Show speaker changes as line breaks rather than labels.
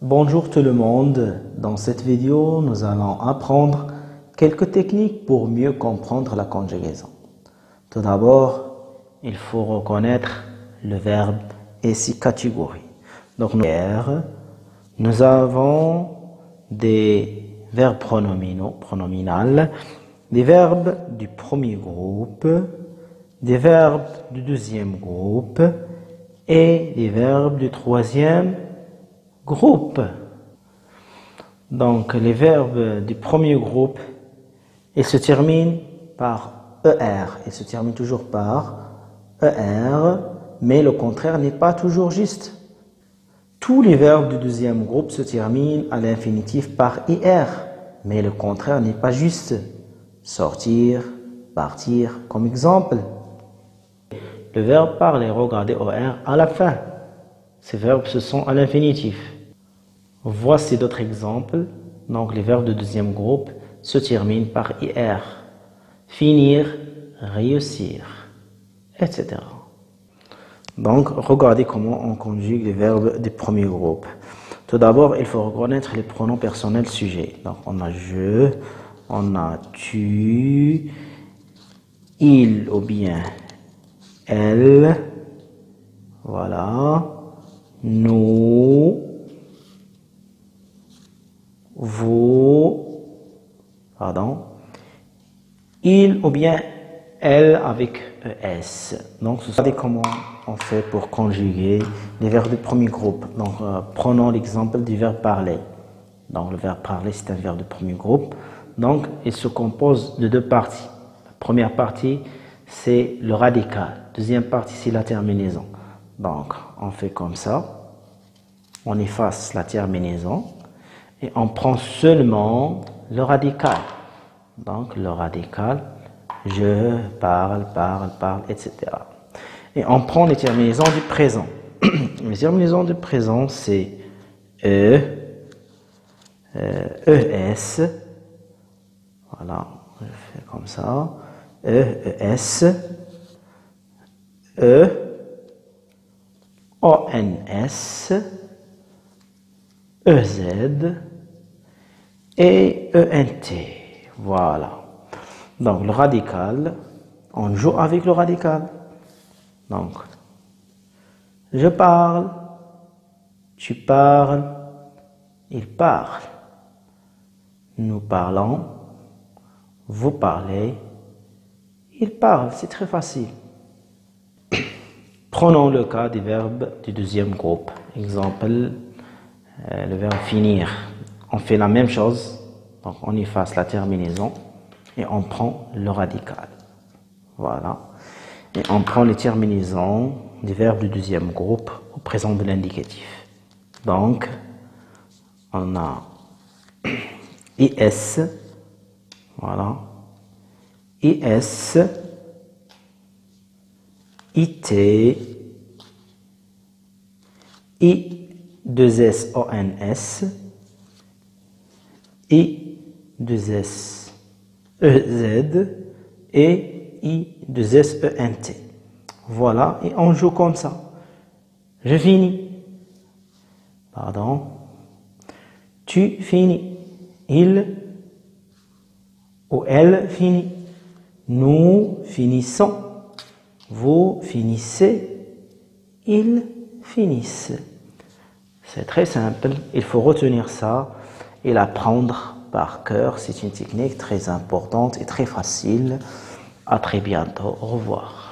Bonjour tout le monde, dans cette vidéo nous allons apprendre quelques techniques pour mieux comprendre la conjugaison. Tout d'abord, il faut reconnaître le verbe et ses catégories. Donc nous avons des verbes pronominaux, des verbes du premier groupe, des verbes du deuxième groupe et des verbes du troisième groupe. Donc les verbes du premier groupe, ils se terminent par ER, ils se terminent toujours par ER, mais le contraire n'est pas toujours juste. Tous les verbes du deuxième groupe se terminent à l'infinitif par IR, mais le contraire n'est pas juste. Sortir, partir, comme exemple. Le verbe parler, regardez OR à la fin. Ces verbes se sont à l'infinitif. Voici d'autres exemples. Donc les verbes de deuxième groupe se terminent par IR. Finir, réussir, etc. Donc regardez comment on conjugue les verbes du premier groupe. Tout d'abord, il faut reconnaître les pronoms personnels sujets. Donc on a je, on a tu, il ou bien elle, voilà, nous, vous, pardon, il ou bien elle avec ES. Donc, regardez comment on fait pour conjuguer les verbes du premier groupe. Donc, prenons l'exemple du verbe parler. Donc, le verbe parler, c'est un verbe du premier groupe. Donc, il se compose de deux parties. La première partie, c'est le radical. Deuxième partie, c'est la terminaison. Donc, on fait comme ça. On efface la terminaison et on prend seulement le radical. Donc, le radical, je parle, etc. Et on prend les terminaisons du présent. Les terminaisons du présent, c'est ES. Voilà, je fais comme ça. ES, ONS, EZ et ENT. Voilà. Donc le radical, on joue avec le radical. Donc, je parle, tu parles, il parle. Nous parlons, vous parlez, il parle. C'est très facile. Prenons le cas des verbes du deuxième groupe. Exemple, le verbe finir. On fait la même chose. Donc, on efface la terminaison et on prend le radical. Voilà. Et on prend les terminaisons des verbes du deuxième groupe au présent de l'indicatif. Donc, on a IS. Voilà. IS. IT, I2SONS, I2SEZ et I2SENT. Voilà, et on joue comme ça. Je finis. Pardon. Tu finis. Il ou elle finit. Nous finissons. Vous finissez, ils finissent. C'est très simple, il faut retenir ça et l'apprendre par cœur. C'est une technique très importante et très facile. À très bientôt, au revoir.